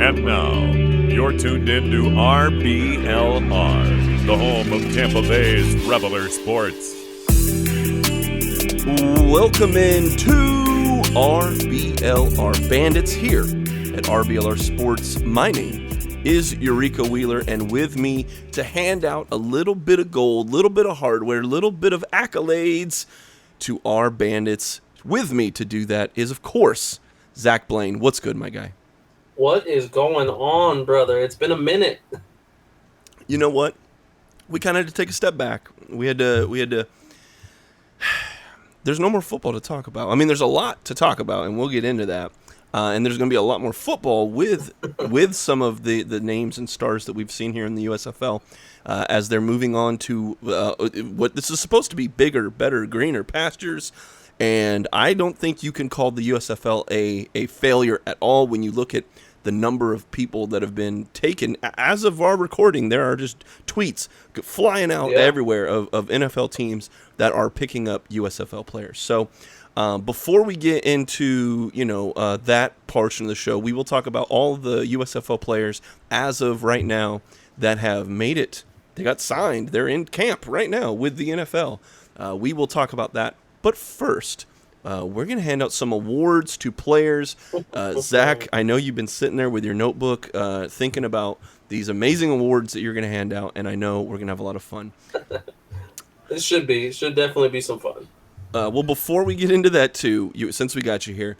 And now, you're tuned in to RBLR, the home of Tampa Bay's Reveler Sports. Welcome in to RBLR Bandits here at RBLR Sports. My name is Eureka Wheeler, and with me to hand out a little bit of gold, little bit of hardware, little bit of accolades to our Bandits. With me to do that is, of course, Zach Blaine. What's good, my guy? What is going on, brother? It's been a minute. You know what? We kind of had to take a step back. We had to. There's no more football to talk about. I mean, there's a lot to talk about, and we'll get into that. And there's going to be a lot more football with some of the names and stars that we've seen here in the USFL as they're moving on to what this is supposed to be: bigger, better, greener pastures. And I don't think you can call the USFL a failure at all when you look at the number of people that have been taken. As of our recording, there are just tweets flying out everywhere of NFL teams that are picking up USFL players. So before we get into that portion of the show, we will talk about all the USFL players as of right now that have made it. They got signed. They're in camp right now with the NFL. We will talk about that. But first, we're going to hand out some awards to players. Zach, I know you've been sitting there with your notebook thinking about these amazing awards that you're going to hand out, and I know we're going to have a lot of fun. It should definitely be some fun. Well, before we get into that, too, since we got you here,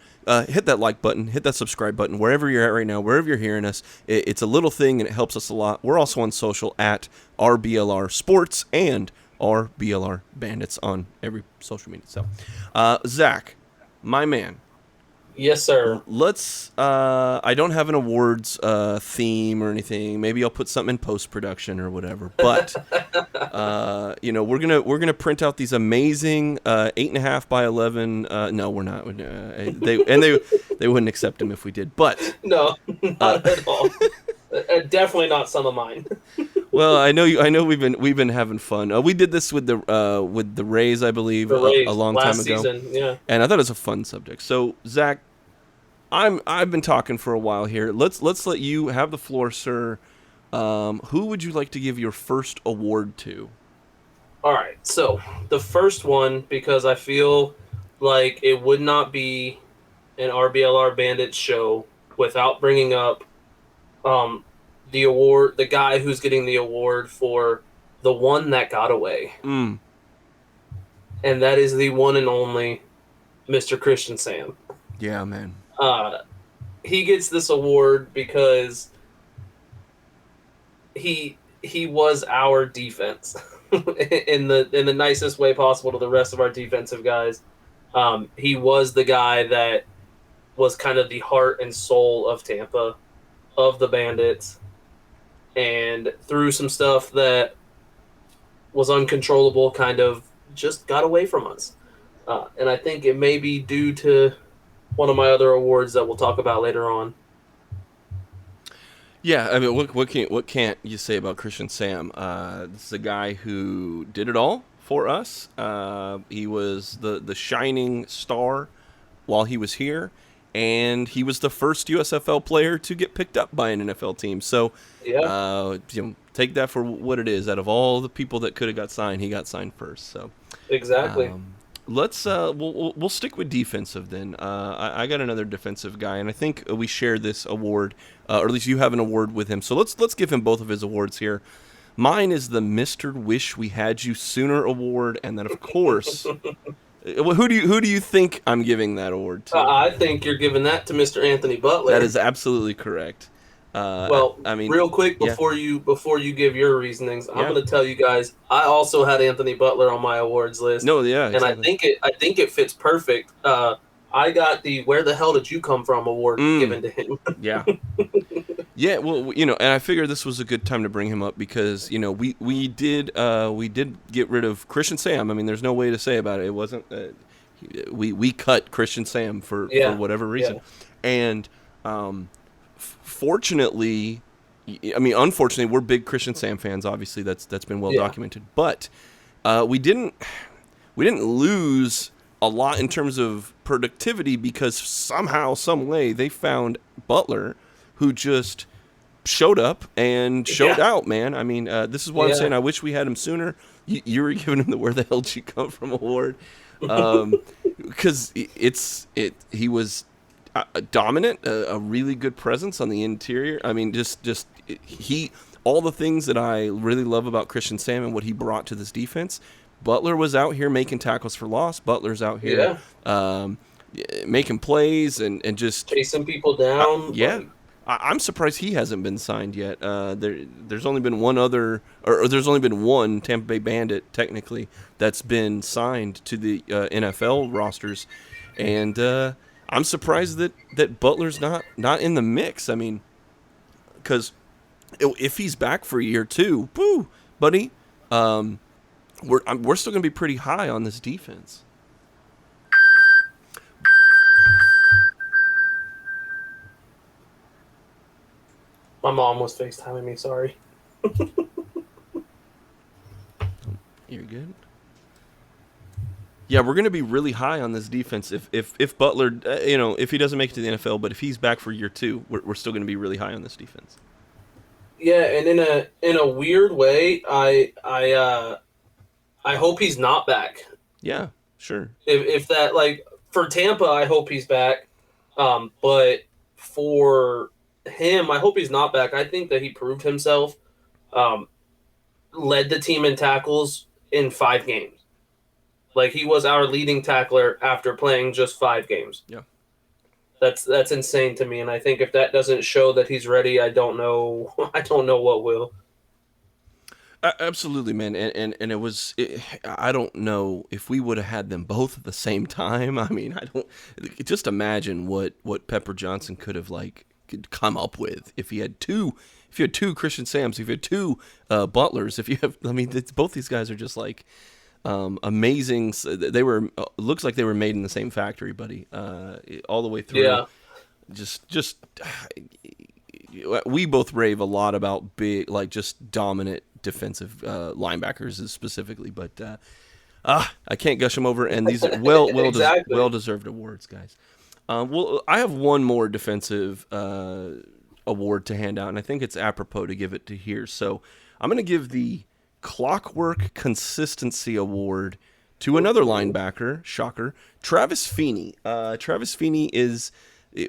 hit that like button, hit that subscribe button, wherever you're at right now, wherever you're hearing us. It's a little thing, and it helps us a lot. We're also on social at RBLR Sports and RBLR Bandits on every social media. So, Zach, my man. Yes, sir. Let's. I don't have an awards theme or anything. Maybe I'll put something in post production or whatever. But we're gonna print out these amazing 8.5 by 11. No, we're not. They wouldn't accept them if we did. But no, not at all. Definitely not some of mine. Well, I know we've been having fun. We did this with the Rays, I believe, a long time ago. Season, yeah. And I thought it was a fun subject. So, Zach, I've been talking for a while here. Let's let you have the floor, sir. Who would you like to give your first award to? All right. So, the first one, because I feel like it would not be an RBLR Bandits show without bringing up the award, the guy who's getting the award for the one that got away. And that is the one and only Mr. Christian Sam. Yeah, man. He gets this award because he was our defense in the nicest way possible to the rest of our defensive guys. He was the guy that was kind of the heart and soul of Tampa, of the Bandits, and through some stuff that was uncontrollable, kind of just got away from us. And I think it may be due to one of my other awards that we'll talk about later on. Yeah, I mean, what can't you say about Christian Sam? This is a guy who did it all for us. He was the shining star while he was here. And he was the first USFL player to get picked up by an NFL team. So, take that for what it is. Out of all the people that could have got signed, he got signed first. So, exactly. Let's we'll stick with defensive then. I got another defensive guy, and I think we share this award, or at least you have an award with him. So let's give him both of his awards here. Mine is the Mr. Wish We Had You Sooner award, and then of course. Who do you think I'm giving that award to? I think you're giving that to Mr. Anthony Butler. That is absolutely correct. I mean, real quick before you give your reasonings, I'm going to tell you guys I also had Anthony Butler on my awards list. No, yeah, exactly. And I think it fits perfect. I got the "Where the hell did you come from" award given to him. Yeah. Yeah, well, and I figured this was a good time to bring him up because we did get rid of Christian Sam. I mean, there's no way to say about it. It wasn't we cut Christian Sam for whatever reason, and fortunately, unfortunately, we're big Christian Sam fans. Obviously, that's been well documented, but we didn't lose a lot in terms of productivity because somehow, some way, they found Butler who just showed up and showed out, man. I mean, this is why I'm saying I wish we had him sooner. You were giving him the "Where the hell did you come from" award, because he was dominant, a really good presence on the interior. I mean, all the things that I really love about Christian Sam and what he brought to this defense. Butler was out here making tackles for loss. Butler's out here making plays and just chasing people down. I'm surprised he hasn't been signed yet. There's only been one Tampa Bay Bandit technically that's been signed to the NFL rosters, and I'm surprised that Butler's not in the mix. I mean, because if he's back for a year too, boo, buddy, we're still going to be pretty high on this defense. My mom was FaceTiming me, sorry. You're good. Yeah, we're going to be really high on this defense if Butler, if he doesn't make it to the NFL, but if he's back for year two, we're still going to be really high on this defense. Yeah, and in a weird way, I hope he's not back. Yeah, sure. If that, like, for Tampa, I hope he's back. But for him, I hope he's not back. I think that he proved himself, led the team in tackles in 5 games. Like, he was our leading tackler after playing just 5 games. Yeah. That's insane to me, and I think if that doesn't show that he's ready, I don't know what will. Absolutely, man, and I don't know if we would have had them both at the same time. I mean, just imagine what Pepper Johnson could come up with if he had two Christian Sams, if you had 2 Butlers, both these guys are just like amazing. They were looks like they were made in the same factory, buddy, all the way through. Yeah. Just we both rave a lot about big, like, just dominant defensive linebackers specifically, but I can't gush them over, and these are well-deserved awards, guys. Well, I have one more defensive award to hand out, and I think it's apropos to give it to here. So I'm going to give the Clockwork Consistency Award to another linebacker, shocker, Travis Feeney. Travis Feeney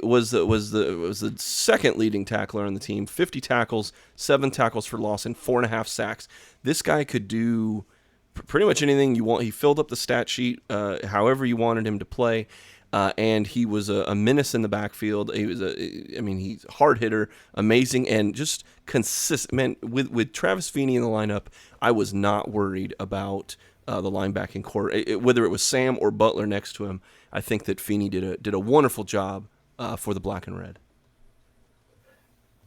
was the second leading tackler on the team, 50 tackles, 7 tackles for loss, and 4.5 sacks. This guy could do pretty much anything you want. He filled up the stat sheet however you wanted him to play, and he was a menace in the backfield. He's a hard hitter, amazing, and just consistent. Man, with Travis Feeney in the lineup, I was not worried about the linebacking core, whether it was Sam or Butler next to him. I think that Feeney did a wonderful job for the black and red.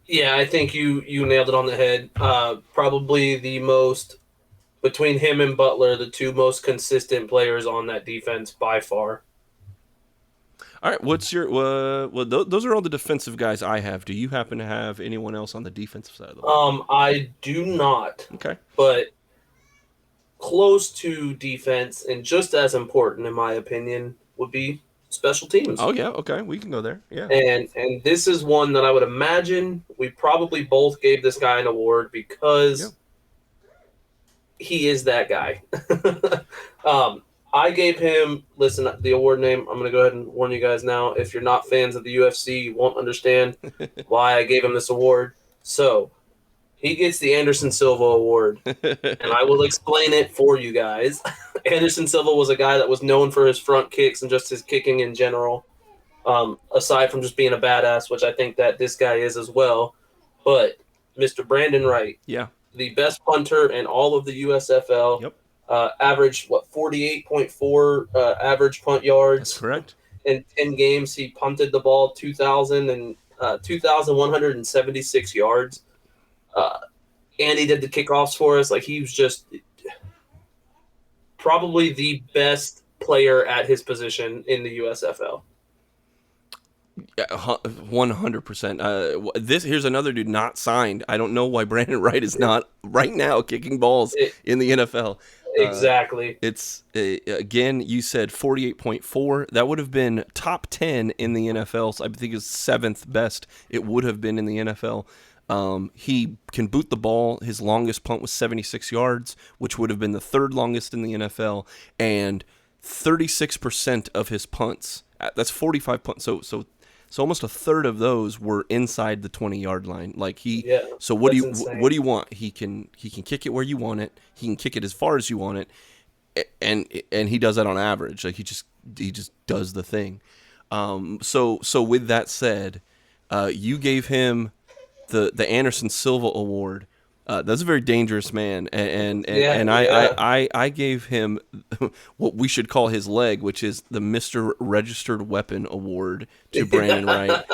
Yeah, I think you nailed it on the head. Probably the most, between him and Butler, the 2 most consistent players on that defense by far. All right, what's your those are all the defensive guys I have. Do you happen to have anyone else on the defensive side of the ball? I do not. Okay. But close to defense and just as important, in my opinion, would be special teams. Oh yeah, okay, we can go there. Yeah. And this is one that I would imagine we probably both gave this guy an award because he is that guy. I gave him, listen, the award name, I'm going to go ahead and warn you guys now. If you're not fans of the UFC, you won't understand why I gave him this award. So he gets the Anderson Silva Award, and I will explain it for you guys. Anderson Silva was a guy that was known for his front kicks and just his kicking in general, aside from just being a badass, which I think that this guy is as well. But Mr. Brandon Wright, the best punter in all of the USFL, averaged, 48.4 average punt yards. That's correct. In 10 games, he punted the ball 2,176 yards. And he did the kickoffs for us. Like, he was just probably the best player at his position in the USFL. Yeah, 100%. Here's another dude not signed. I don't know why Brandon Wright is not right now kicking balls It, in the NFL. exactly. It's again, you said 48.4. That would have been top 10 in the NFL. So I think it's seventh best it would have been in the NFL. He can boot the ball. His longest punt was 76 yards, which would have been the third longest in the NFL, and 36% of his punts. That's 45 punts. So almost a third of those were inside the 20-yard line. Yeah, So what do that's you insane. what do you want? He can kick it where you want it. He can kick it as far as you want it, and he does that on average. Like he just does the thing. So with that said, you gave him the Anderson Silva Award. That's a very dangerous man, and Yeah. I gave him what we should call his leg, which is the Mr. Registered Weapon Award to Brandon Wright.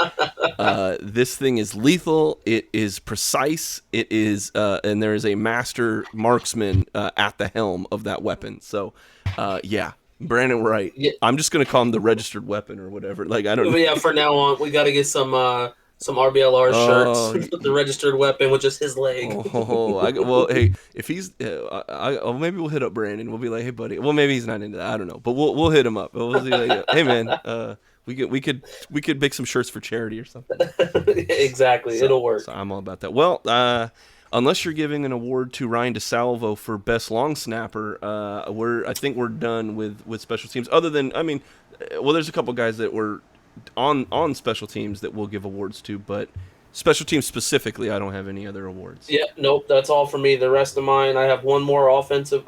This thing is lethal. It is precise. It is, and there is a master marksman at the helm of that weapon. So, yeah, Brandon Wright. Yeah. I'm just gonna call him the Registered Weapon or whatever. Like I don't know. But yeah, for now on, we got to get some RBLR Oh, shirts with the registered weapon with just his leg. Well, hey, if he's, maybe we'll hit up Brandon. We'll be like, hey, buddy. Well, maybe he's not into that. I don't know, but we'll hit him up. We'll be like, hey, man, we could make some shirts for charity or something. Exactly, it'll work. So I'm all about that. Well, unless you're giving an award to Ryan DeSalvo for best long snapper, I think we're done with special teams. Other than, I mean, well, there's a couple guys that were on special teams that we'll give awards to, but special teams specifically, I don't have any other awards. Yeah, nope, that's all for me. The rest of mine, I have one offensive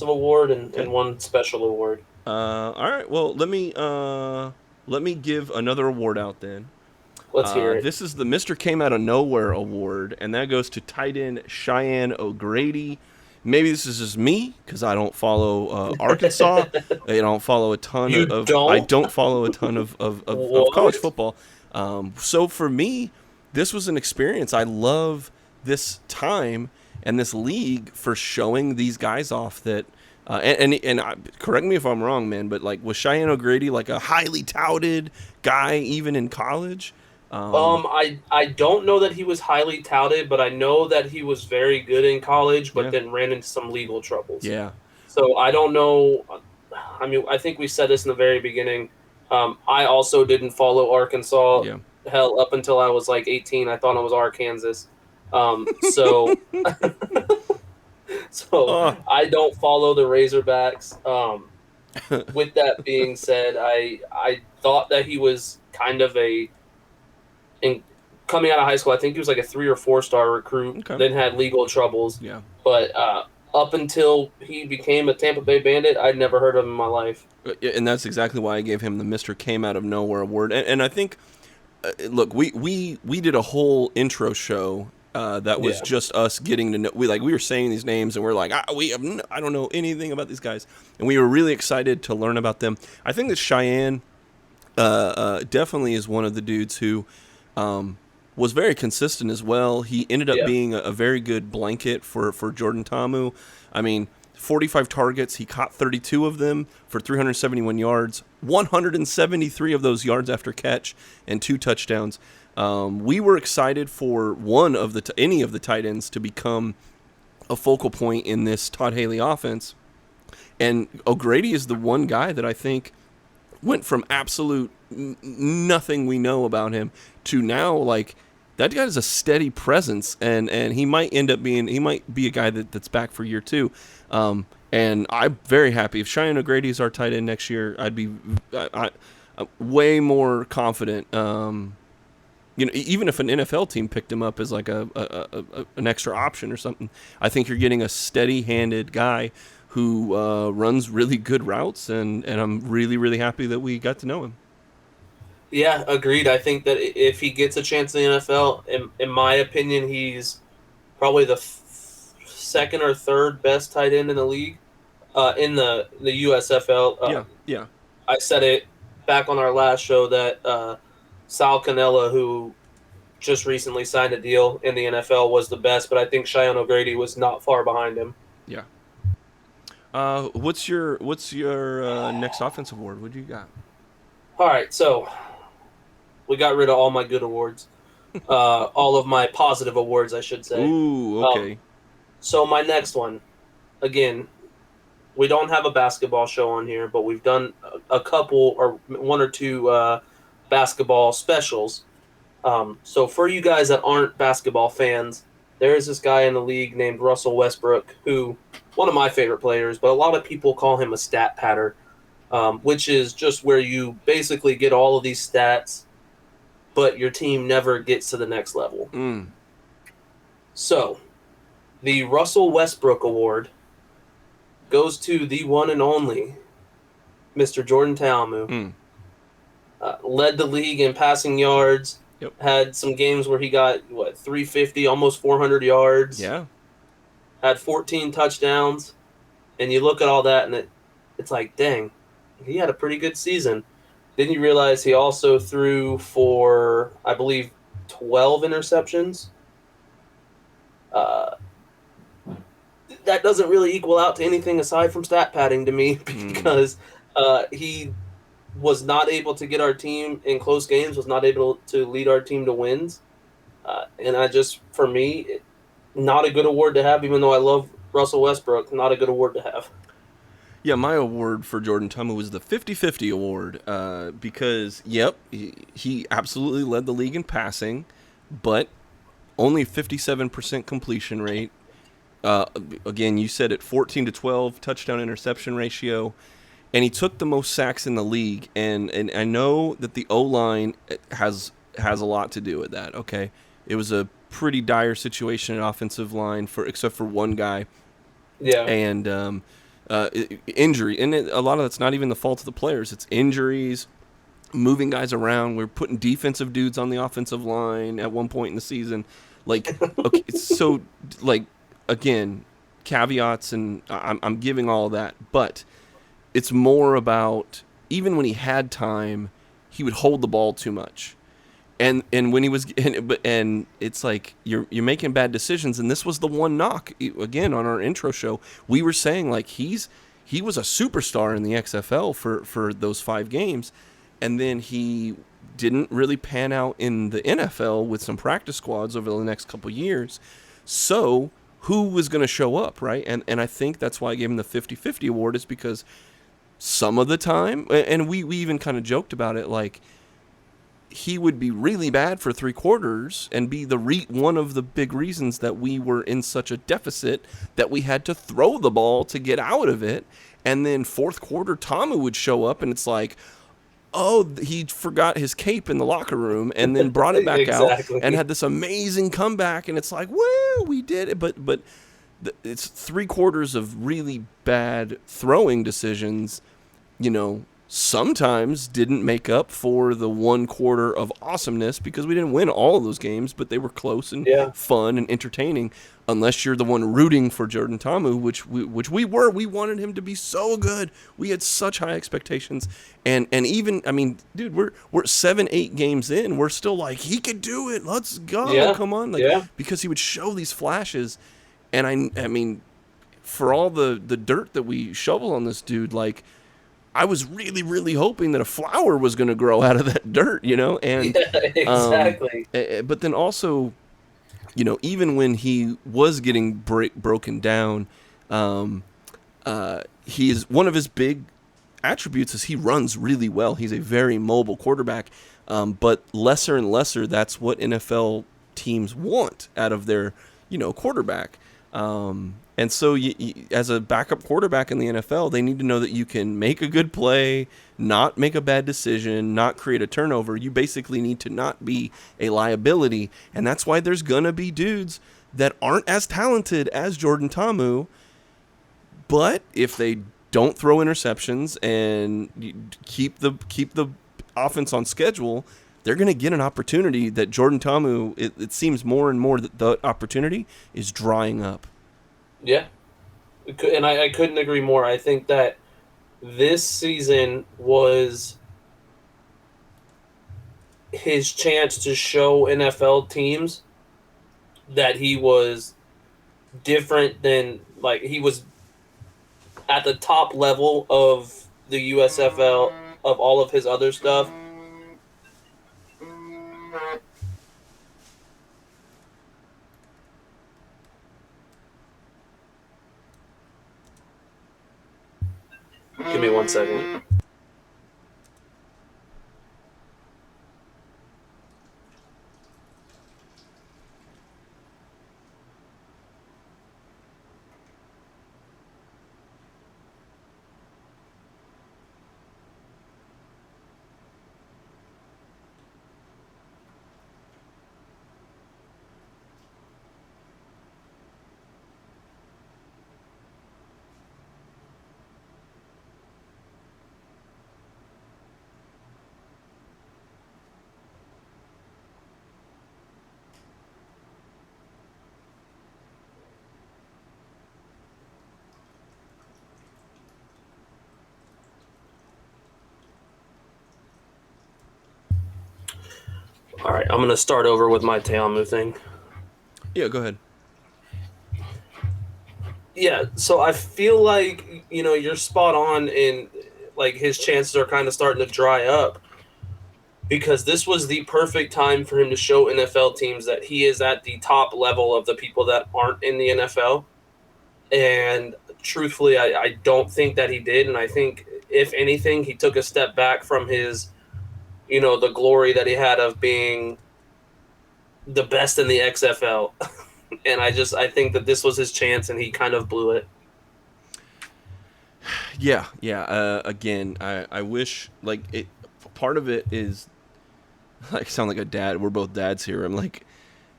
award and one special award. All right. Well, let me give another award out then. Let's hear it. This is the Mr. Came Out of Nowhere award, and that goes to tight end Cheyenne O'Grady. Maybe this is just me because I don't follow Arkansas. I don't follow a ton of. Don't? I don't follow a ton of college football. So for me, this was an experience. I love this time and this league for showing these guys off that. Correct me if I'm wrong, man, but like was Cheyenne O'Grady like a highly touted guy even in college? I don't know that he was highly touted, but I know that he was very good in college, but then ran into some legal troubles. Yeah. So I don't know. I mean, I think we said this in the very beginning. I also didn't follow Arkansas. Yeah. Hell, up until I was like 18, I thought it was Arkansas. So I don't follow the Razorbacks. With that being said, I thought that he was kind of coming out of high school, I think he was like a 3 or 4 star recruit. Okay. Then had legal troubles. Yeah. But up until he became a Tampa Bay Bandit, I'd never heard of him in my life. And that's exactly why I gave him the Mr. Came Out of Nowhere award. And I think, look, we did a whole intro show that was just us getting to know. We were saying these names and we're like, I don't know anything about these guys, and we were really excited to learn about them. I think that Cheyenne definitely is one of the dudes who was very consistent as well. He ended up being a very good blanket for Jordan Ta'amu. I mean, 45 targets. He caught 32 of them for 371 yards, 173 of those yards after catch, and 2 touchdowns. We were excited for one of any of the tight ends to become a focal point in this Todd Haley offense. And O'Grady is the one guy that I think went from absolute nothing we know about him to now, like, that guy is a steady presence, and he might be a guy that's back for year 2. And I'm very happy. If Cheyenne O'Grady is our tight end next year, I'd be way more confident. Even if an NFL team picked him up as like an extra option or something, I think you're getting a steady-handed guy who runs really good routes, and I'm really, really happy that we got to know him. Yeah, agreed. I think that if he gets a chance in the NFL, in my opinion, he's probably the second or third best tight end in the league, in the USFL. Yeah. I said it back on our last show that Sal Cannella, who just recently signed a deal in the NFL, was the best, but I think Cheyenne O'Grady was not far behind him. Yeah. What's your next offensive award? What do you got? All right, so We got rid of all my good awards. All of my positive awards, I should say. Ooh, okay. So my next one, again, we don't have a basketball show on here, but we've done a couple or one or two basketball specials. So for you guys that aren't basketball fans, there is this guy in the league named Russell Westbrook, who one of my favorite players, but a lot of people call him a stat patter, which is just where you basically get all of these stats, but your team never gets to the next level. Mm. So the Russell Westbrook Award goes to the one and only Mr. Jordan Ta'amu. Mm. Led the league in passing yards. Yep. Had some games where he got 350, almost 400 yards. Yeah. Had 14 touchdowns, and you look at all that, and it's like, dang, he had a pretty good season. Then you realize he also threw for, I believe, 12 interceptions. That doesn't really equal out to anything aside from stat padding to me, because he was not able to get our team in close games, was not able to lead our team to wins. And for me, not a good award to have, even though I love Russell Westbrook, not a good award to have. Yeah, my award for Jordan Ta'amu was the 50-50 award because, yep, he absolutely led the league in passing, but only 57% completion rate. Again, you said it, 14 to 12 touchdown interception ratio, and he took the most sacks in the league. And I know that the O-line has a lot to do with that. Okay, it was a pretty dire situation at offensive line except for one guy. Yeah, and injury, and a lot of that's not even the fault of the players. It's injuries, moving guys around. We're putting defensive dudes on the offensive line at one point in the season. Like, okay, so like. Again, caveats, and I'm giving all of that, but it's more about, even when he had time, he would hold the ball too much, and when he was, and it's like you're making bad decisions, and this was the one knock. Again, on our intro show, we were saying like he was a superstar in the XFL for those 5 games, and then he didn't really pan out in the NFL with some practice squads over the next couple years, so. Who was going to show up, right? And I think that's why I gave him the 50-50 award, is because some of the time, and we even kind of joked about it, like he would be really bad for 3 quarters and be one of the big reasons that we were in such a deficit that we had to throw the ball to get out of it. And then 4th quarter, Ta'amu would show up, and it's like, oh, he forgot his cape in the locker room and then brought it back exactly. out and had this amazing comeback. And it's like, woo, we did it. But it's 3 quarters of really bad throwing decisions, sometimes didn't make up for the 1 quarter of awesomeness, because we didn't win all of those games, but they were close and fun and entertaining. Unless you're the one rooting for Jordan Ta'amu, which we were. We wanted him to be so good. We had such high expectations. And even, I mean, dude, we're 7-8 games in. We're still like, he could do it. Let's go. Yeah. Come on. Because he would show these flashes. And I mean, for all the dirt that we shovel on this dude, like, I was really, really hoping that a flower was going to grow out of that dirt, And exactly. But then also, even when he was getting broken down, he is, one of his big attributes is he runs really well. He's a very mobile quarterback, but lesser and lesser, that's what NFL teams want out of their, quarterback. And so as a backup quarterback in the NFL, they need to know that you can make a good play, not make a bad decision, not create a turnover. You basically need to not be a liability. And that's why there's going to be dudes that aren't as talented as Jordan Ta'amu, but if they don't throw interceptions and keep the offense on schedule, they're going to get an opportunity that Jordan Ta'amu, it seems more and more that the opportunity is drying up. Yeah, and I couldn't agree more. I think that this season was his chance to show NFL teams that he was different than, like, he was at the top level of the USFL, of all of his other stuff. me 1 second. All right, I'm going to start over with my Teamu thing. Yeah, go ahead. Yeah, so I feel like, you're spot on in, like, his chances are kind of starting to dry up because this was the perfect time for him to show NFL teams that he is at the top level of the people that aren't in the NFL. And truthfully, I don't think that he did. And I think, if anything, he took a step back from his, the glory that he had of being the best in the XFL. And I think that this was his chance and he kind of blew it. Yeah. Again, I wish, like, it. Part of it is, I sound like a dad. We're both dads here. I'm like,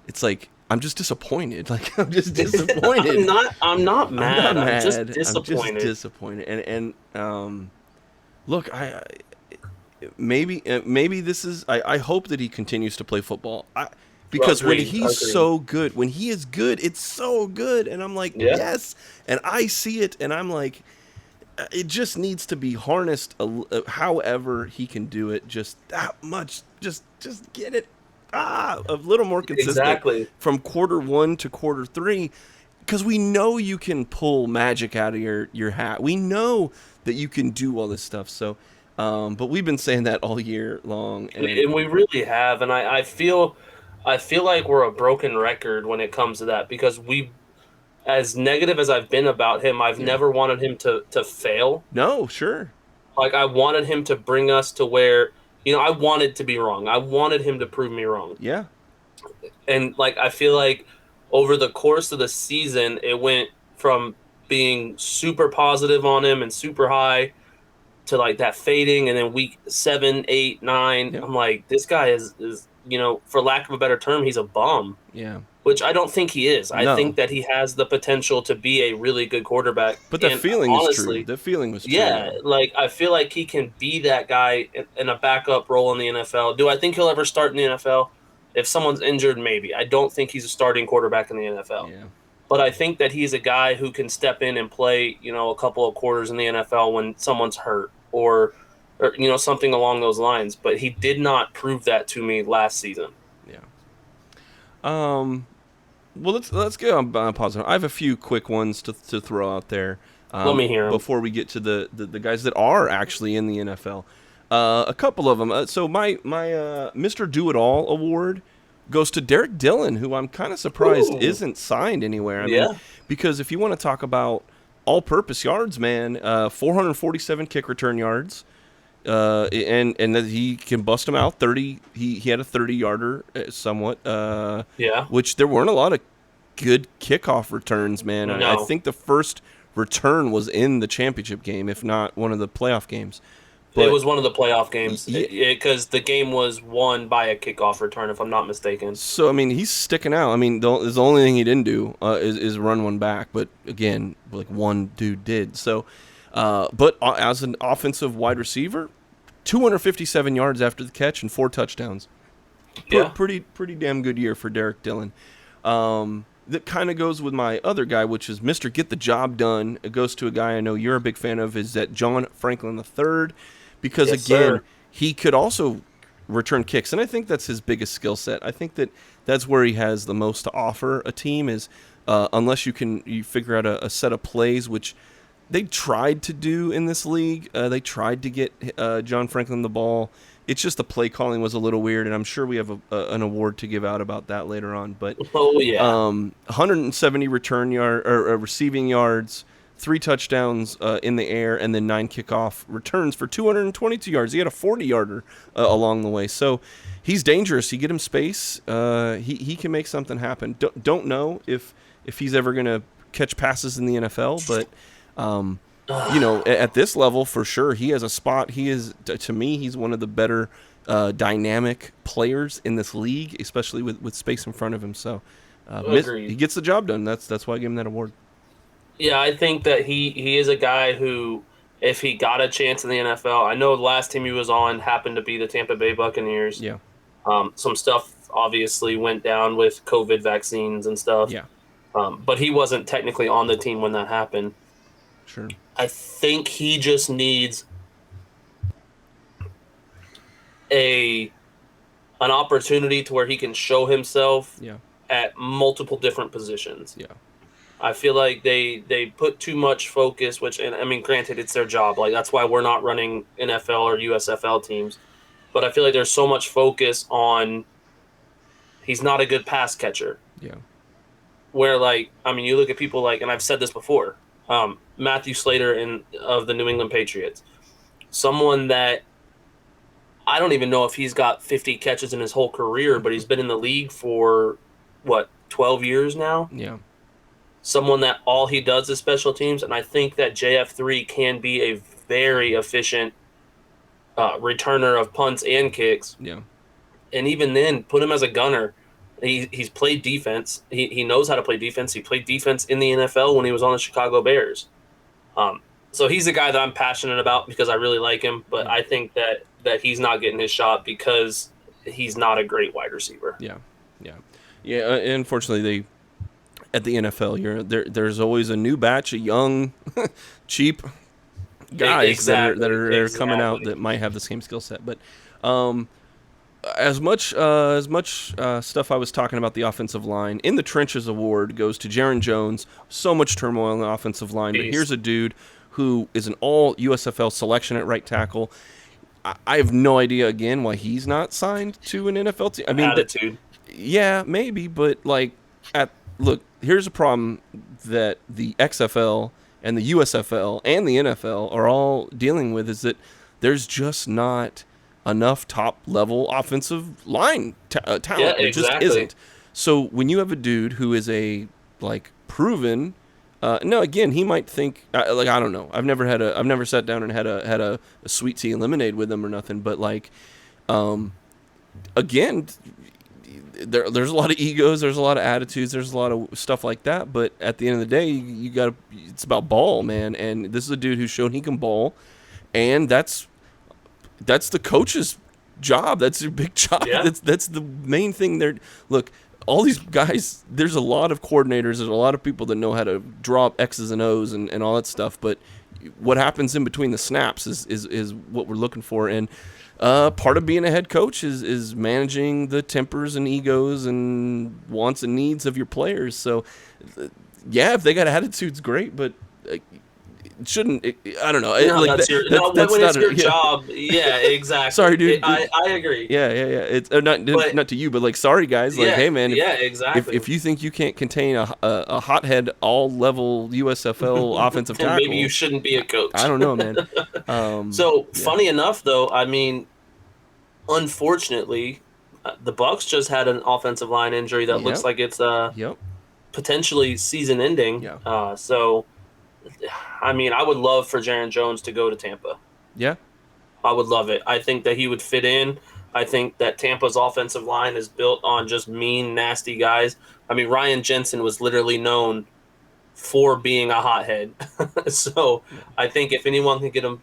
it's like, I'm just disappointed. Like, I'm just disappointed. I'm not mad. I'm just disappointed. I'm just disappointed. And look, maybe this is. I hope that he continues to play football. Because when he's so good, when he is good, it's so good. And I'm like, yes. And I see it, and I'm like, it just needs to be harnessed however he can do it. Just that much. Just get it a little more consistent. Exactly. From quarter 1 to quarter 3. Because we know you can pull magic out of your hat. We know that you can do all this stuff. So, but we've been saying that all year long. And we really have. And I feel like we're a broken record when it comes to that because as negative as I've been about him, I've never wanted him to fail. No, sure. Like, I wanted him to bring us to where, I wanted to be wrong. I wanted him to prove me wrong. Yeah. And, like, I feel like over the course of the season, it went from being super positive on him and super high to, like, that fading. And then week 7, 8, 9, I'm like, this guy is for lack of a better term, he's a bum. Yeah. Which I don't think he is. I think that he has the potential to be a really good quarterback. But the feeling is true. The feeling was true. Yeah, like, I feel like he can be that guy in a backup role in the NFL. Do I think he'll ever start in the NFL? If someone's injured, maybe. I don't think he's a starting quarterback in the NFL. Yeah. But I think that he's a guy who can step in and play, a couple of quarters in the NFL when someone's hurt or something along those lines. But he did not prove that to me last season. Yeah. Well, let's get on positive. I have a few quick ones to throw out there. Let me hear them. Before we get to the guys that are actually in the NFL. A couple of them. So my Mr. Do It All award goes to Derek Dillon, who I'm kind of surprised isn't signed anywhere. I mean, because if you want to talk about all-purpose yards, man, 447 kick return yards. And that he can bust him out 30. He had a 30-yarder somewhat. Which there weren't a lot of good kickoff returns, man. No. I think the first return was in the championship game, if not one of the playoff games. But it was one of the playoff games because the game was won by a kickoff return, if I'm not mistaken. So, I mean, he's sticking out. I mean, the only thing he didn't do is run one back. But, again, like one dude did. So, but as an offensive wide receiver, 257 yards after the catch and 4 touchdowns. Pretty damn good year for Derek Dillon. That kind of goes with my other guy, which is Mr. Get the Job Done. It goes to a guy I know you're a big fan of, is that John Franklin III. Because, he could also return kicks, and I think that's his biggest skill set. I think that's where he has the most to offer a team is unless you figure out a set of plays, which they tried to do in this league. They tried to get John Franklin the ball. It's just the play calling was a little weird, and I'm sure we have an award to give out about that later on. But 170 return yard or receiving yards, 3 touchdowns in the air, and then 9 kickoff returns for 222 yards. He had a 40-yarder along the way. So he's dangerous. You get him space, he can make something happen. Don't know if he's ever going to catch passes in the NFL, but at this level, for sure, he has a spot. He is, to me, he's one of the better dynamic players in this league, especially with space in front of him. So he gets the job done. That's why I gave him that award. Yeah, I think that he is a guy who, if he got a chance in the NFL, I know the last team he was on happened to be the Tampa Bay Buccaneers. Yeah. Some stuff obviously went down with COVID vaccines and stuff. Yeah. But he wasn't technically on the team when that happened. Sure. I think he just needs an opportunity to where he can show himself at multiple different positions. Yeah. I feel like they put too much focus, and I mean, granted, it's their job. Like, that's why we're not running NFL or USFL teams. But I feel like there's so much focus on he's not a good pass catcher. Yeah. Where, like, I mean, you look at people like, and I've said this before, Matthew Slater of the New England Patriots. Someone that I don't even know if he's got 50 catches in his whole career, but he's been in the league for, 12 years now? Yeah. Someone that all he does is special teams, and I think that JF3 can be a very efficient returner of punts and kicks. Yeah. And even then, put him as a gunner. He's played defense. He knows how to play defense. He played defense in the NFL when he was on the Chicago Bears. So he's a guy that I'm passionate about because I really like him, but I think that he's not getting his shot because he's not a great wide receiver. Yeah. Unfortunately, at the NFL, there's always a new batch of young, cheap guys that are coming out that might have the same skill set. But as much stuff I was talking about the offensive line, in the trenches award goes to Jaron Jones. So much turmoil on the offensive line, but here's a dude who is an all USFL selection at right tackle. I have no idea again why he's not signed to an NFL team. I mean, attitude. Yeah, maybe, but look, here's a problem that the XFL and the USFL and the NFL are all dealing with, is that there's just not enough top-level offensive line talent. Yeah, There just isn't. So when you have a dude who is a proven, no, again, he might think I don't know. I've never sat down and had a sweet tea and lemonade with him or nothing. But again, there's a lot of egos, there's a lot of attitudes, there's a lot of stuff like that. But at the end of the day, it's about ball, man. And this is a dude who's shown he can ball, and that's the coach's job. That's your big job. Yeah. That's the main thing. Look, all these guys, there's a lot of coordinators, there's a lot of people that know how to draw up X's and O's and all that stuff. But what happens in between the snaps is what we're looking for. And part of being a head coach is managing the tempers and egos and wants and needs of your players. So, if they got attitudes, great, but it shouldn't. I don't know. That's your job. Yeah, exactly. Sorry, dude. I agree. Yeah. It's not to you, but sorry, guys. Hey, man. Exactly. If you think you can't contain a hothead, all-level USFL offensive tackle, maybe you shouldn't be a coach. I don't know, man. Funny enough, though, I mean, unfortunately, the Bucs just had an offensive line injury that looks like it's potentially season-ending. Yeah. I mean, I would love for Jaron Jones to go to Tampa. Yeah. I would love it. I think that he would fit in. I think that Tampa's offensive line is built on just mean, nasty guys. I mean, Ryan Jensen was literally known for being a hothead. So I think if anyone can get him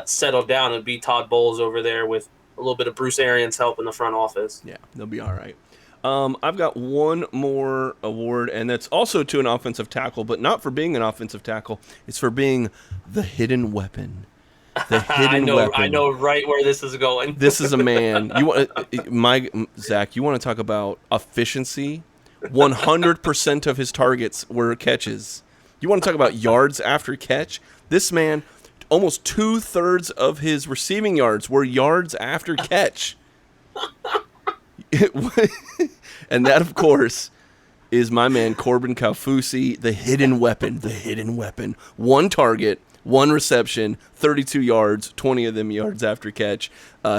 settled down, it would be Todd Bowles over there with a little bit of Bruce Arians' help in the front office. Yeah, they'll be all right. I've got one more award, and that's also to an offensive tackle, but not for being an offensive tackle. It's for being the hidden weapon. The hidden weapon. I know right where this is going. This is a man. Zach, you want to talk about efficiency? 100% of his targets were catches. You want to talk about yards after catch? This man, almost 2/3 of his receiving yards were yards after catch. And that, of course, is my man Corbin Kaufusi, the hidden weapon. The hidden weapon. 1 target, 1 reception, 32 yards, 20 of them yards after catch.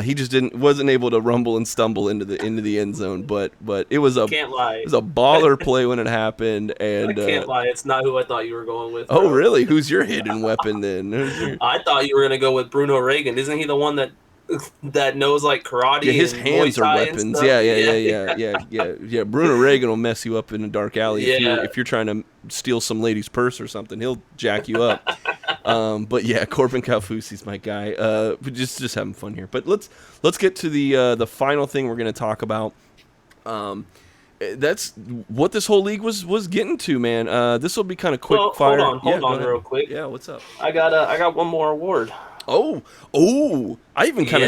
He just wasn't able to rumble and stumble into the end zone, but it was Can't lie. It was a baller play when it happened. And I can't lie, it's not who I thought you were going with. Oh, bro. really? Who's your hidden weapon then? I thought you were gonna go with Bruno Reagan. Isn't he the one that knows like karate? Yeah, his and hands Muay are Thai and weapons. stuff? Yeah. Bruno Reagan will mess you up in a dark alley Yeah. if you're trying to steal some lady's purse or something. He'll jack you up. But yeah, Corbin Kaufusi's my guy. Just having fun here. But let's get to the final thing we're going to talk about. That's what this whole league was getting to, man. This will be kind of quick fire. Hold on, real quick. Yeah, what's up? I got one more award. Oh! I even kind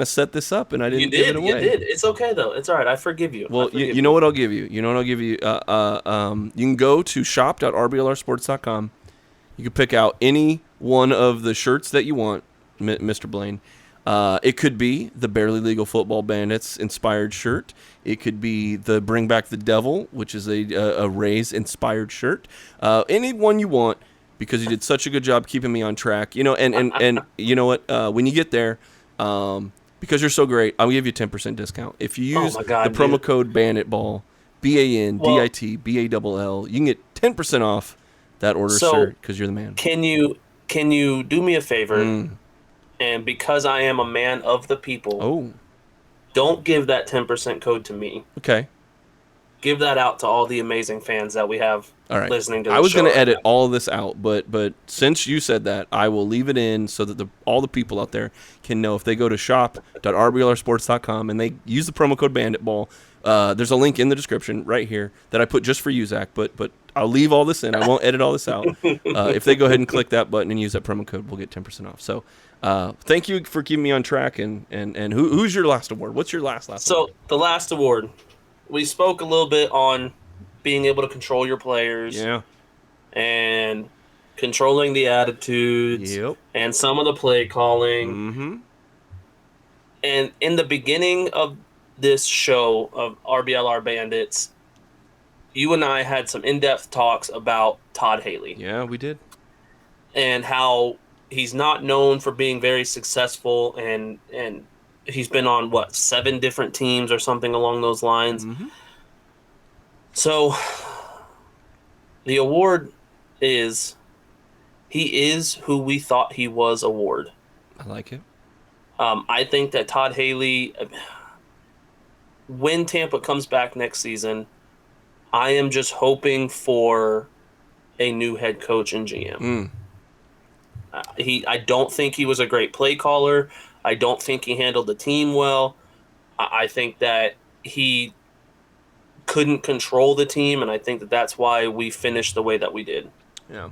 of set this up, and I didn't give it away. You did. It's okay though. It's all right. I forgive you. Well, you know what I'll give you. You can go to shop.rblrsports.com. You can pick out any one of the shirts that you want, Mr. Blaine. It could be the Barely Legal Football Bandits inspired shirt. It could be the Bring Back the Devil, which is a Rays inspired shirt. Any one you want, because you did such a good job keeping me on track. And you know what? When you get there, because you're so great, I'll give you a 10% discount. If you use the promo code BanditBall, BANDIT BALL, you can get 10% off that order, sir, because you're the man. Can you do me a favor? And because I am a man of the people, don't give that 10% code to me. Okay. Give that out to all the amazing fans that we have listening to the show. I was going to edit all of this out, but since you said that, I will leave it in so that all the people out there can know if they go to shop.rblrsports.com and they use the promo code BanditBall. There's a link in the description right here that I put just for you, Zach, but I'll leave all this in. I won't edit all this out. If they go ahead and click that button and use that promo code, we'll get 10% off. So thank you for keeping me on track. And who's your last award? What's your last award? So the last award, we spoke a little bit on being able to control your players. Yeah. And controlling the attitudes. Yep. And some of the play calling. Mm-hmm. And in the beginning of this show of RBLR Bandits, you and I had some in-depth talks about Todd Haley. Yeah, we did. And how he's not known for being very successful, and he's been on, 7 different teams or something along those lines. Mm-hmm. So the award is, he is who we thought he was award. I like it. I think that Todd Haley, when Tampa comes back next season, I am just hoping for a new head coach and GM. I don't think he was a great play caller. I don't think he handled the team well. I think that he couldn't control the team, and I think that that's why we finished the way that we did. Yeah.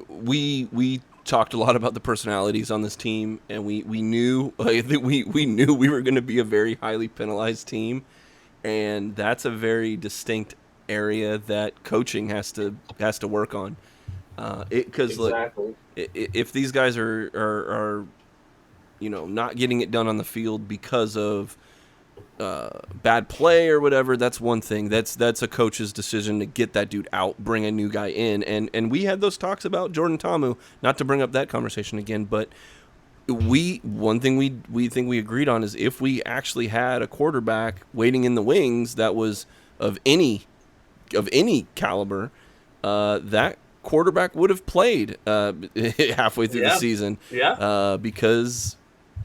We talked a lot about the personalities on this team, and we knew we knew we were going to be a very highly penalized team, and that's a very distinct area that coaching has to work on. Because Exactly. if these guys are not getting it done on the field because of bad play or whatever, that's one thing. That's a coach's decision to get that dude out, bring a new guy in, and we had those talks about Jordan Ta'amu. Not to bring up that conversation again, but one thing we think we agreed on is if we actually had a quarterback waiting in the wings that was of any caliber, that quarterback would have played halfway through the season. Yeah. Because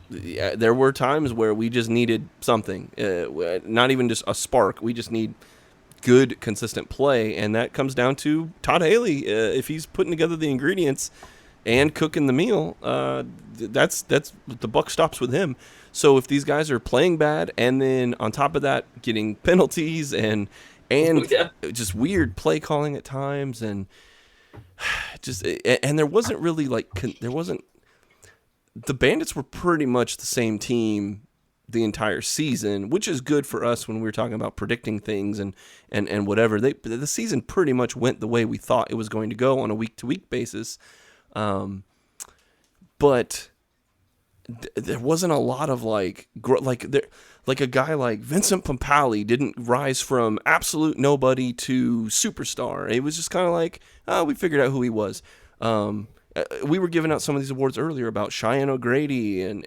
there were times where we just needed something, not even just a spark. We just need good, consistent play, and that comes down to Todd Haley. If he's putting together the ingredients and cooking the meal, that's the buck stops with him. So if these guys are playing bad, and then on top of that, getting penalties and just weird play calling at times, and there wasn't really the Bandits were pretty much the same team the entire season, which is good for us when we were talking about predicting things and whatever. The season pretty much went the way we thought it was going to go on a week-to-week basis. But there wasn't a lot of like a guy like Vincent Pompali didn't rise from absolute nobody to superstar. It was just kind of like, oh, we figured out who he was. We were giving out some of these awards earlier about Cheyenne O'Grady and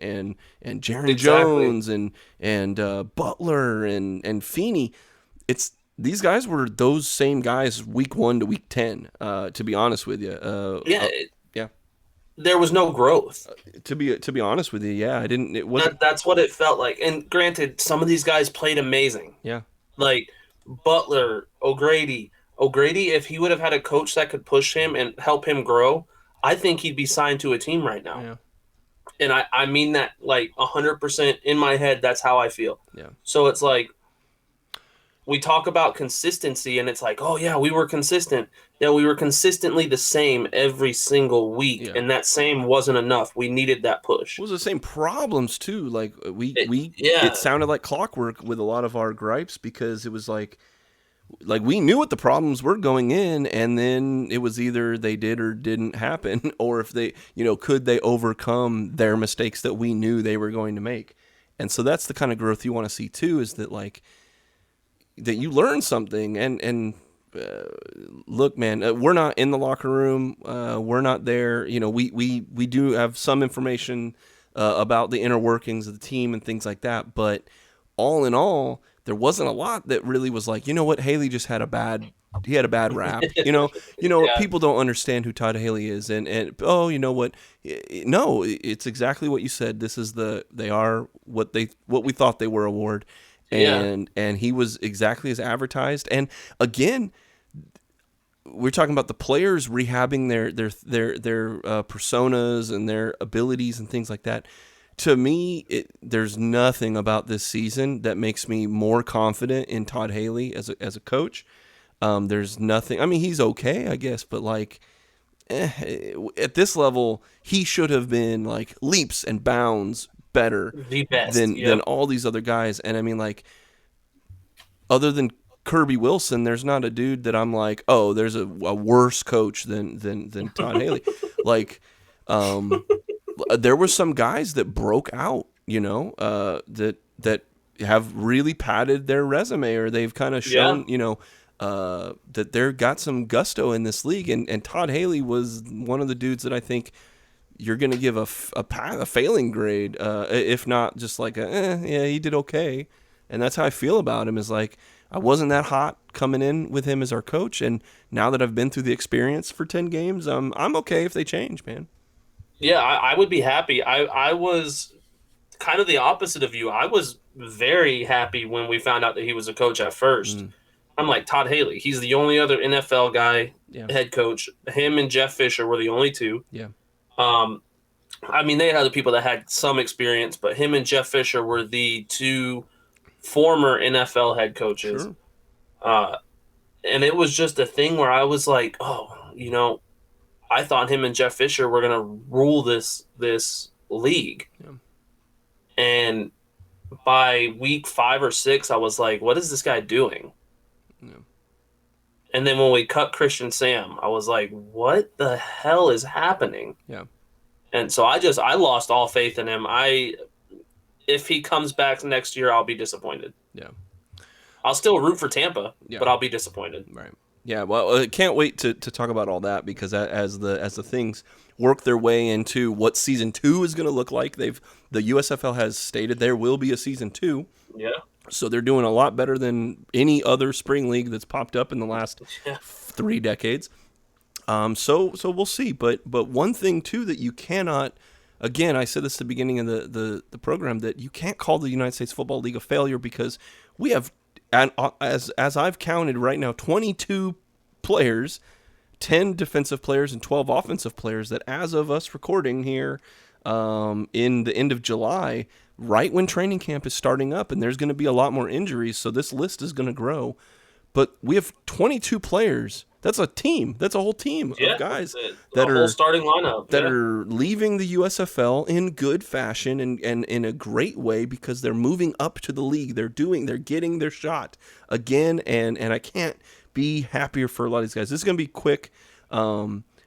Jaron Jones and Butler and Feeney. These guys were those same guys week 1 to week 10. To be honest with you, Yeah. yeah. There was no growth. To be honest with you, yeah, I didn't. It wasn't. That's what it felt like. And granted, some of these guys played amazing. Yeah. Like Butler, O'Grady. O'Grady, if he would have had a coach that could push him and help him grow, I think he'd be signed to a team right now. Yeah. And I mean that like 100% in my head. That's how I feel. Yeah. So it's like we talk about consistency, and it's like, oh yeah, we were consistent. Yeah, we were consistently the same every single week, and that same wasn't enough. We needed that push. It was the same problems too. Like it sounded like clockwork with a lot of our gripes, because it was like we knew what the problems were going in, and then it was either they did or didn't happen, or if they, could they overcome their mistakes that we knew they were going to make. And so that's the kind of growth you want to see too, is that that you learn something. And look, man, we're not in the locker room. We're not there. We do have some information about the inner workings of the team and things like that. But all in all, there wasn't a lot that really was like, you know what, Haley just had a bad rap. People don't understand who Todd Haley is, and oh, you know what? No, it's exactly what you said. This is they are what we thought they were award, and he was exactly as advertised. And again, we're talking about the players rehabbing their personas and their abilities and things like that. To me, there's nothing about this season that makes me more confident in Todd Haley as a coach. There's nothing. I mean, he's okay, I guess, but at this level, he should have been like leaps and bounds better than all these other guys. And I mean, other than Kirby Wilson, there's not a dude that I'm like, oh, there's a worse coach than Todd Haley. There were some guys that broke out, that have really padded their resume, or they've kind of shown, that they've got some gusto in this league. And Todd Haley was one of the dudes that I think you're going to give a failing grade, if not just he did okay. And that's how I feel about him, is like, I wasn't that hot coming in with him as our coach. And now that I've been through the experience for 10 games, I'm okay if they change, man. Yeah, I would be happy. I was kind of the opposite of you. I was very happy when we found out that he was a coach at first. I'm like, Todd Haley, he's the only other NFL guy, head coach. Him and Jeff Fisher were the only two. Yeah. I mean, they had other people that had some experience, but him and Jeff Fisher were the two former NFL head coaches. Sure. And it was just a thing where I was like, oh, I thought him and Jeff Fisher were going to rule this league. Yeah. And by week 5 or 6, I was like, what is this guy doing? Yeah. And then when we cut Christian Sam, I was like, what the hell is happening? Yeah. And so I lost all faith in him. If he comes back next year, I'll be disappointed. Yeah. I'll still root for Tampa, but I'll be disappointed. Right. Yeah, well, I can't wait to talk about all that, because as the things work their way into what season 2 is going to look like, the USFL has stated there will be a season 2. Yeah. So they're doing a lot better than any other spring league that's popped up in the last 3 decades. So we'll see. But one thing too that you cannot, again, I said this at the beginning of the program, that you can't call the United States Football League a failure, because we have. And as I've counted right now, 22 players, 10 defensive players, and 12 offensive players that, as of us recording here in the end of July, right when training camp is starting up, and there's going to be a lot more injuries, so this list is going to grow. But we have 22 players. That's a team. That's a whole team of guys that are whole starting lineup that are leaving the USFL in good fashion and in a great way, because they're moving up to the league. They're getting their shot again, and I can't be happier for a lot of these guys. This is going to be quick.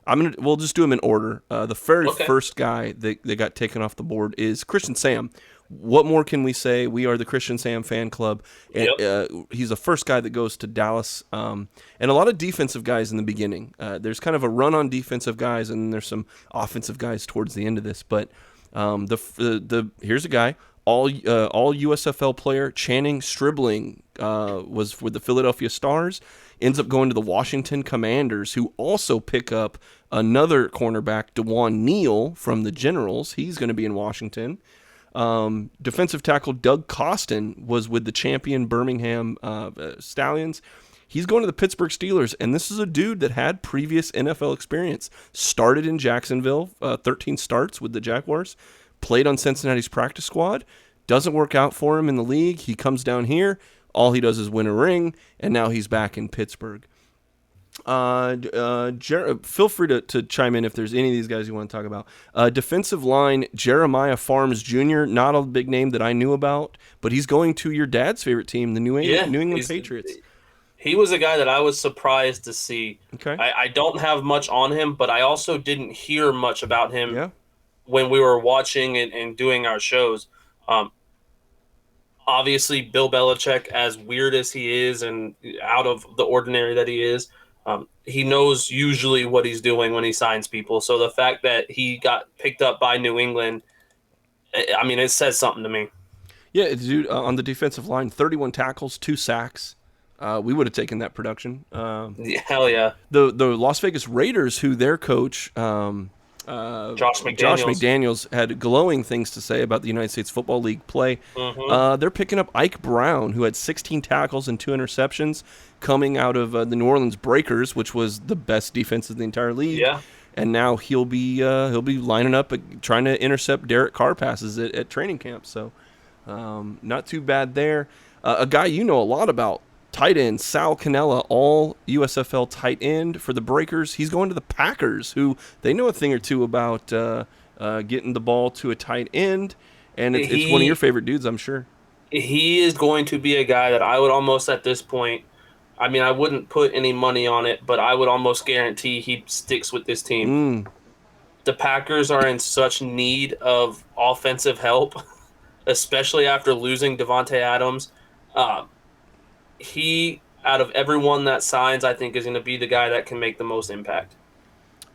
We'll just do them in order. The very Okay. first guy that got taken off the board is Christian Sam. What more can we say? We are the Christian Sam fan club. And, Yep. he's the first guy that goes to Dallas. And a lot of defensive guys in the beginning. There's kind of a run on defensive guys, and there's some offensive guys towards the end of this. But here's a guy, all USFL player, Channing Stribling, was with the Philadelphia Stars. Ends up going to the Washington Commanders, who also pick up another cornerback, DeJuan Neal from the Generals. He's going to be in Washington. Defensive tackle Doug Costin was with the champion Birmingham Stallions. He's going to the Pittsburgh Steelers, and this is a dude that had previous NFL experience. Started in Jacksonville, 13 starts with the Jaguars. Played on Cincinnati's practice squad. Doesn't work out for him in the league. He comes down here. All he does is win a ring, and now he's back in Pittsburgh. Feel free to chime in if there's any of these guys you want to talk about. Defensive line, Jeremiah Farms Jr., not a big name that I knew about, but he's going to your dad's favorite team, the New England Patriots. He was a guy that I was surprised to see. Okay. I don't have much on him, but I also didn't hear much about him when we were watching and doing our shows. Obviously, Bill Belichick, as weird as he is and out of the ordinary that he is, he knows usually what he's doing when he signs people. So the fact that he got picked up by New England, I mean, it says something to me. Yeah, dude, on the defensive line, 31 tackles, 2 sacks. We would have taken that production. Hell yeah. The Las Vegas Raiders, who their coach, Josh McDaniels, had glowing things to say about the United States Football League play. Mm-hmm. They're picking up Ike Brown, who had 16 tackles and 2 interceptions, coming out of the New Orleans Breakers, which was the best defense in the entire league. Yeah. And now he'll be lining up trying to intercept Derek Carr passes at training camp. So not too bad there. A guy you know a lot about, tight end Sal Cannella, all USFL tight end for the Breakers. He's going to the Packers, who they know a thing or two about getting the ball to a tight end, and it's one of your favorite dudes, I'm sure. He is going to be a guy that I would almost at this point, I mean, I wouldn't put any money on it, but I would almost guarantee he sticks with this team. The Packers are in such need of offensive help, especially after losing Devontae Adams. He, out of everyone that signs, I think is going to be the guy that can make the most impact.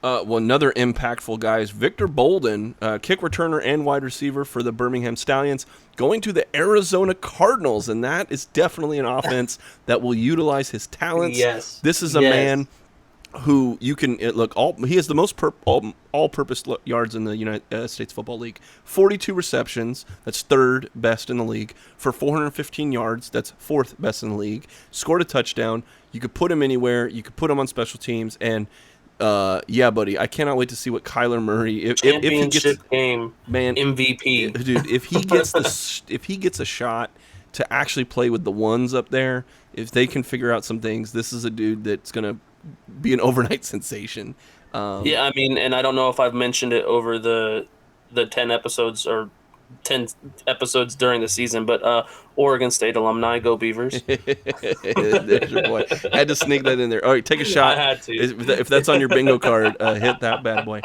Well, another impactful guy is Victor Bolden, kick returner and wide receiver for the Birmingham Stallions, going to the Arizona Cardinals, and that is definitely an offense that will utilize his talents. Yes. This is a man who you can look. He has the most all-purpose yards in the United States Football League. 42 receptions. That's third best in the league. For 415 yards. That's fourth best in the league. Scored a touchdown. You could put him anywhere. You could put him on special teams. And yeah, buddy, I cannot wait to see what Kyler Murray if he gets game man MVP, dude. If he gets a shot to actually play with the ones up there, if they can figure out some things, this is a dude that's gonna be an overnight sensation. Yeah, I mean, and I don't know if I've mentioned it over the 10 episodes or 10 episodes during the season, but Oregon State alumni, go Beavers. There's your boy. I had to sneak that in there. All right, take a shot. I had to. If that's on your bingo card, hit that bad boy.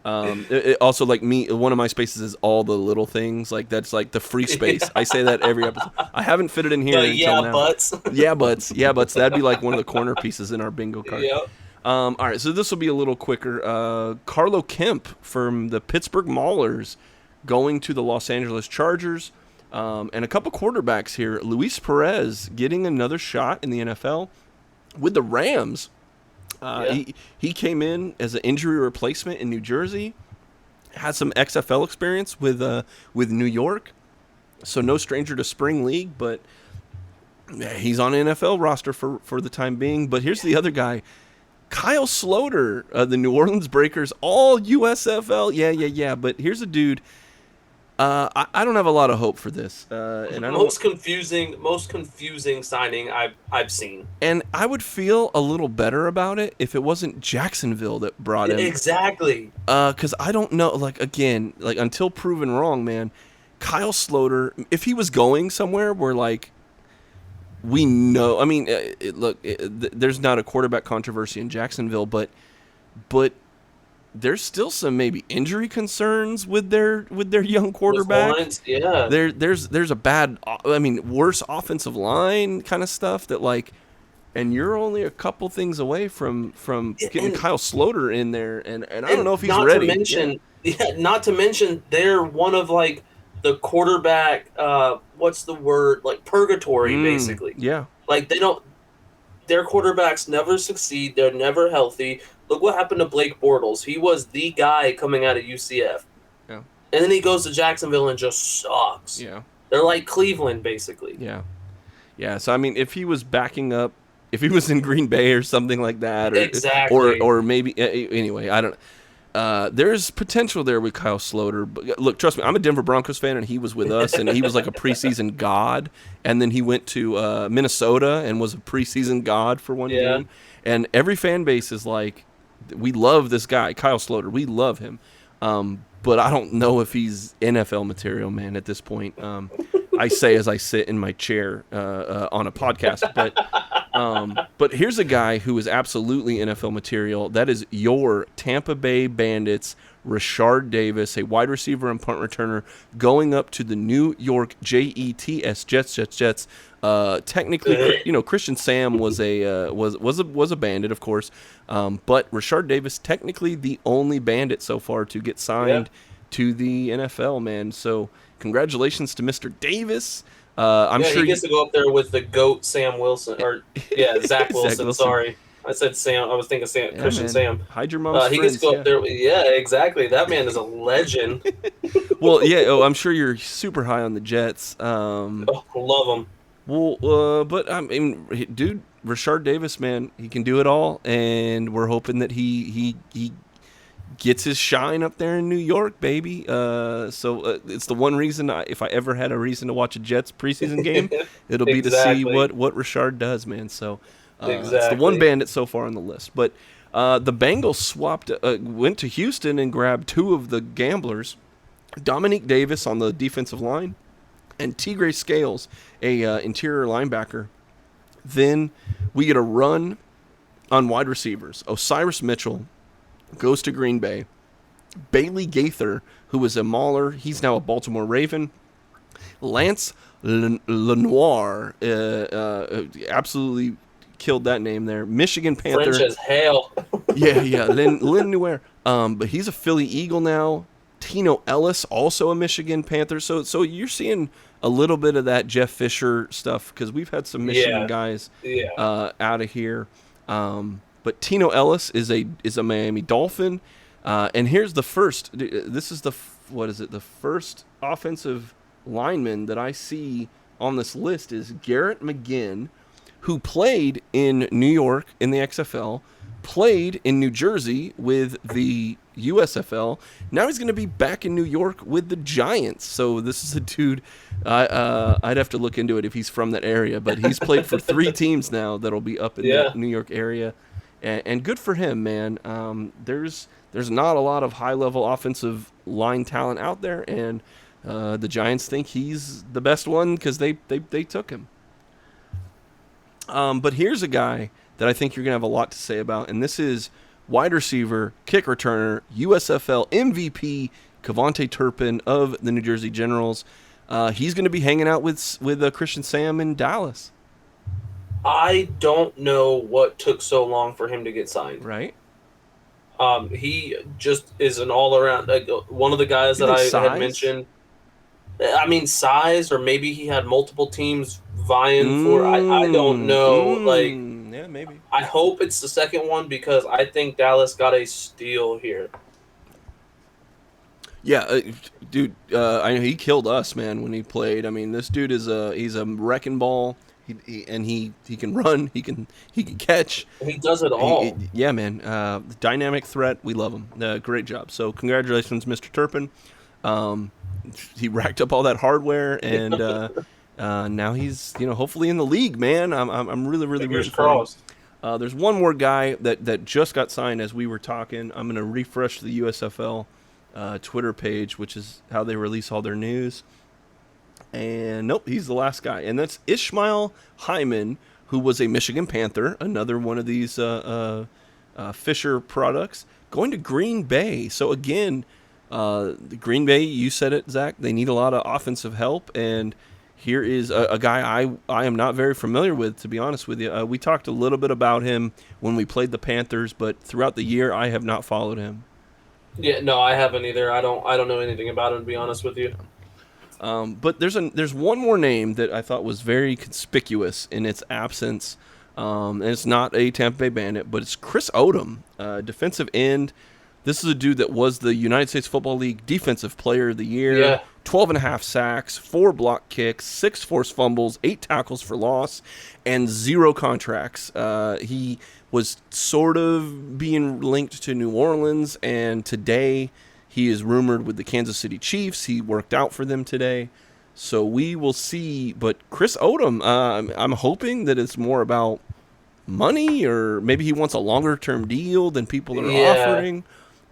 Also, like me, one of my spaces is all the little things. Like that's like the free space. I say that every episode. I haven't fit it in here until now. Butts. Yeah, butts. That'd be like one of the corner pieces in our bingo card. Yep. All right, so this will be a little quicker. Carlo Kemp from the Pittsburgh Maulers going to the Los Angeles Chargers. And a couple quarterbacks here. Luis Perez getting another shot in the NFL with the Rams. He came in as an injury replacement in New Jersey. Had some XFL experience with New York. So no stranger to spring league, but he's on an NFL roster for the time being. But here's the other guy. Kyle Sloter, the New Orleans Breakers, all USFL. Yeah. But here's a dude. I don't have a lot of hope for this. And most confusing signing I've seen. And I would feel a little better about it if it wasn't Jacksonville that brought him. Exactly. Because I don't know. Like again, like until proven wrong, man. Kyle Sloter, if he was going somewhere where like we know, I mean, there's not a quarterback controversy in Jacksonville, but there's still some maybe injury concerns with their young quarterback. Yeah. There's a bad, worse offensive line kind of stuff that like, and you're only a couple things away from getting Kyle Sloter in there, and I don't know if he's ready. Not to mention they're one of like the quarterback. What's the word? Like purgatory, basically. Yeah. Like their quarterbacks never succeed. They're never healthy. Look what happened to Blake Bortles. He was the guy coming out of UCF. Yeah. And then he goes to Jacksonville and just sucks. Yeah. They're like Cleveland, basically. Yeah. Yeah. So, I mean, if he was backing up, if he was in Green Bay or something like that, or maybe, anyway, I don't know. There's potential there with Kyle Sloter. But look, trust me, I'm a Denver Broncos fan, and he was with us, and he was like a preseason god. And then he went to Minnesota and was a preseason god for one game. And every fan base is like, we love this guy, Kyle Sloter. We love him. But I don't know if he's NFL material, man, at this point. I say as I sit in my chair on a podcast. But here's a guy who is absolutely NFL material. That is your Tampa Bay Bandits, Rashard Davis, a wide receiver and punt returner, going up to the New York Jets. Technically, Christian Sam was a Bandit, of course, but Rashard Davis, technically the only Bandit so far to get signed to the NFL, man. So congratulations to Mr. Davis. I'm sure he gets to go up there with the GOAT Sam Wilson, or Zach Wilson. Sorry, I said Sam. I was thinking Christian Sam. Hide your mom's He friends, gets to go up there. Yeah, exactly. That man is a legend. Well, yeah. Oh, I'm sure you're super high on the Jets. Love them. Well, but I mean, dude, Rashard Davis, man, he can do it all, and we're hoping that he gets his shine up there in New York, baby. So it's the one reason if I ever had a reason to watch a Jets preseason game, it'll be to see what Rashard does, man. So it's the one Bandit so far on the list. But the Bengals went to Houston and grabbed two of the gamblers, Dominique Davis on the defensive line, and Tigre Scales, a interior linebacker. Then we get a run on wide receivers. Osiris Mitchell goes to Green Bay. Bailey Gaither, who was a Mauler, he's now a Baltimore Raven. Lance Lenoir, absolutely killed that name there. Michigan Panther. French as hell. yeah, Lenoir. But he's a Philly Eagle now. Tino Ellis, also a Michigan Panther. So you're seeing a little bit of that Jeff Fisher stuff because we've had some Michigan guys out of here. But Tino Ellis is a Miami Dolphin, and here's the first. This is the first offensive lineman that I see on this list is Garrett McGinn, who played in New York in the XFL, played in New Jersey with the USFL. Now he's going to be back in New York with the Giants. So this is a dude. I'd have to look into it if he's from that area, but he's played for 3 teams now that'll be up in that New York area. And good for him, man. There's not a lot of high-level offensive line talent out there, and the Giants think he's the best one because they took him. But here's a guy that I think you're going to have a lot to say about, and this is wide receiver, kick returner, USFL MVP, Kevontae Turpin of the New Jersey Generals. He's going to be hanging out with Christian Sam in Dallas. I don't know what took so long for him to get signed. Right. He just is an all-around one of the guys that I had mentioned. I mean, size, or maybe he had multiple teams vying for. I don't know. Yeah, maybe. I hope it's the second one because I think Dallas got a steal here. Yeah, dude. I know he killed us, man, when he played. I mean, this dude he's a wrecking ball. He can run. He can catch. He does it all. Yeah, man. Dynamic threat. We love him. Great job. So congratulations, Mr. Turpin. He racked up all that hardware, and now he's hopefully in the league, man. I'm really Fingers crossed. There's one more guy that just got signed as we were talking. I'm gonna refresh the USFL Twitter page, which is how they release all their news. And nope, he's the last guy, and that's Ishmael Hyman, who was a Michigan Panther, another one of these Fisher products. going to Green Bay. So again, the Green Bay, you said it, Zach, they need a lot of offensive help, and here is a guy I am not very familiar with, to be honest with you. We talked a little bit about him when we played the Panthers, but throughout the year, I have not followed him. Yeah, no, I haven't either. I don't know anything about him, to be honest with you. But there's one more name that I thought was very conspicuous in its absence, and it's not a Tampa Bay Bandit, but it's Chris Odom, defensive end. This is a dude that was the United States Football League Defensive Player of the Year. Yeah. 12.5 sacks, 4 block kicks, 6 forced fumbles, 8 tackles for loss, and 0 contracts. He was sort of being linked to New Orleans, and today he is rumored with the Kansas City Chiefs. He worked out for them today. So we will see. But Chris Odom, I'm hoping that it's more about money, or maybe he wants a longer-term deal than people are offering.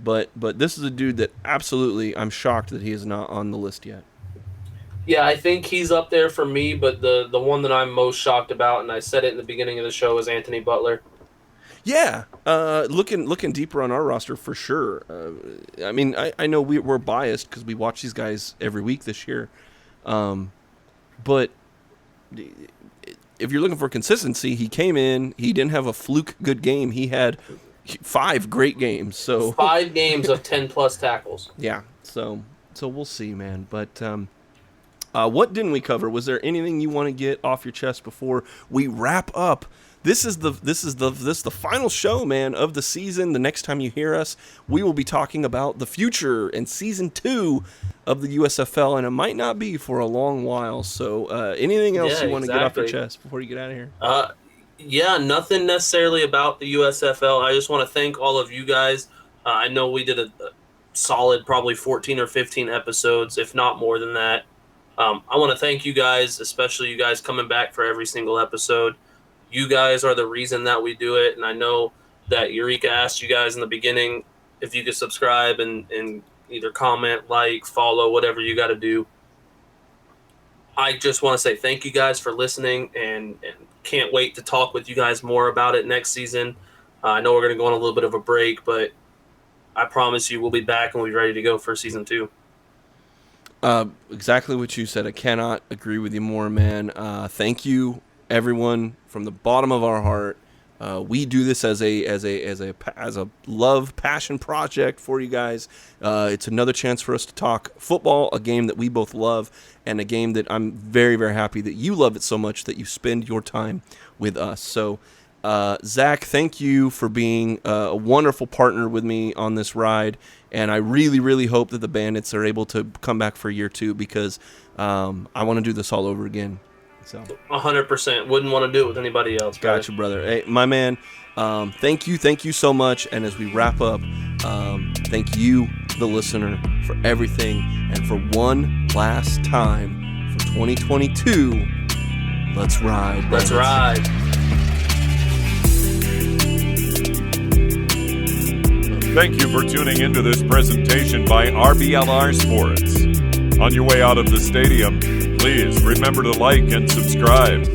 But this is a dude that absolutely, I'm shocked that he is not on the list yet. Yeah, I think he's up there for me, but the one that I'm most shocked about, and I said it in the beginning of the show, is Anthony Butler. Yeah, looking deeper on our roster for sure. I mean, I know we're biased because we watch these guys every week this year. But if you're looking for consistency, he came in, he didn't have a fluke good game. He had 5 great games. So 5 games of 10-plus tackles. Yeah, so we'll see, man. But what didn't we cover? Was there anything you want to get off your chest before we wrap up? This is the final show, man, of the season. The next time you hear us, we will be talking about the future and season 2 of the USFL, and it might not be for a long while. So anything else you want to get off your chest before you get out of here? Yeah, nothing necessarily about the USFL. I just want to thank all of you guys. I know we did a solid probably 14 or 15 episodes, if not more than that. I want to thank you guys, especially you guys coming back for every single episode. You guys are the reason that we do it, and I know that Eureka asked you guys in the beginning if you could subscribe and either comment, like, follow, whatever you got to do. I just want to say thank you guys for listening, and can't wait to talk with you guys more about it next season. I know we're going to go on a little bit of a break, but I promise you we'll be back and we'll be ready to go for season 2. Exactly what you said. I cannot agree with you more, man. Thank you, everyone, from the bottom of our heart. We do this as a love passion project for you guys. It's another chance for us to talk football, a game that we both love, and a game that I'm very, very happy that you love it so much that you spend your time with us. So, Zach, thank you for being a wonderful partner with me on this ride, and I really, really hope that the Bandits are able to come back for year 2 because I want to do this all over again. So 100%. Wouldn't want to do it with anybody else. Gotcha, brother. Hey, my man, thank you so much. And as we wrap up, thank you, the listener, for everything. And for one last time for 2022, let's ride. Let's ride. Thank you for tuning into this presentation by RBLR Sports. On your way out of the stadium, please remember to like and subscribe.